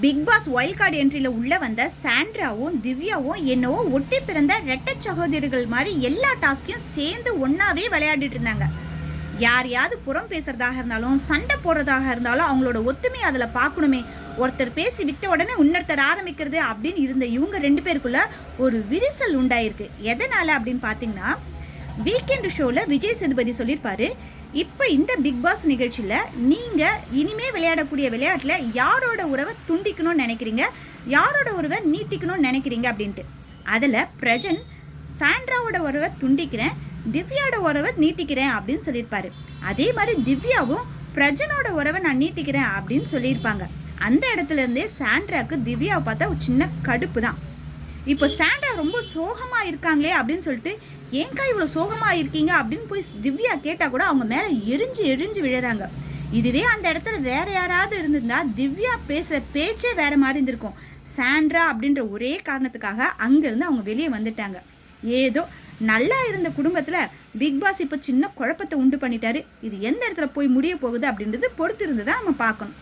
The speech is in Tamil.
பிக் பாஸ் வைல்ட் கார்டு என்ட்ரியில் உள்ள வந்த சாண்ட்ராவும் திவ்யாவும் என்னவோ ஒட்டி பிறந்த ரெட்டை சகோதரிகள் மாதிரி எல்லா டாஸ்கையும் சேர்ந்து ஒன்றாவே விளையாடிட்டு இருந்தாங்க. யாரையாவது புறம் பேசுறதாக இருந்தாலும் சண்டை போடுறதாக இருந்தாலும் அவங்களோட ஒத்துமை அதில் பார்க்கணுமே. ஒருத்தர் பேசி விட்ட உடனே இன்னொருத்தர் ஆரம்பிக்கிறது அப்படின்னு இருந்த இவங்க 2 பேருக்குள்ள ஒரு விரிசல் உண்டாயிருக்கு. எதனால அப்படின்னு பார்த்தீங்கன்னா, வீக்கெண்ட் ஷோவில் விஜய் சேதுபதி சொல்லியிருப்பாரு, இப்போ இந்த பிக் பாஸ் நிகழ்ச்சியில் நீங்கள் இனிமே விளையாடக்கூடிய விளையாட்டில் யாரோட உறவை துண்டிக்கணும்னு நினைக்கிறீங்க, யாரோட உறவை நீட்டிக்கணும்னு நினைக்கிறீங்க அப்படின்ட்டு. அதில் பிரஜன் சாண்ட்ராவோட உறவை துண்டிக்கிறேன், திவ்யாவோட உறவை நீட்டிக்கிறேன் அப்படின்னு சொல்லியிருப்பாரு. அதே மாதிரி திவ்யாவும் பிரஜனோட உறவை நான் நீட்டிக்கிறேன் அப்படின்னு சொல்லியிருப்பாங்க. அந்த இடத்துல இருந்தே சாண்ட்ராவுக்கு திவ்யாவை பார்த்தா ஒரு சின்ன கடுப்பு தான். இப்போ சாண்ட்ரா ரொம்ப சோகமாக இருக்காங்களே அப்படின்னு சொல்லிட்டு, ஏங்கா இவ்வளோ சோகமாக இருக்கீங்க அப்படின்னு போய் திவ்யா கேட்டால் கூட அவங்க மேலே எரிஞ்சு விழுறாங்க. இதுவே அந்த இடத்துல வேற யாராவது இருந்திருந்தா திவ்யா பேசுகிற பேச்சே வேற மாதிரி இருந்திருக்கும். சாண்ட்ரா அப்படின்ற ஒரே காரணத்துக்காக அங்கேருந்து அவங்க வெளியே வந்துட்டாங்க. ஏதோ நல்லா இருந்த குடும்பத்தில் பிக் பாஸ் இப்போ சின்ன குழப்பத்தை உண்டு பண்ணிட்டாரு. இது எந்த இடத்துல போய் முடிய போகுது அப்படின்றது பொறுத்திருந்து தான் நம்ம பார்க்கணும்.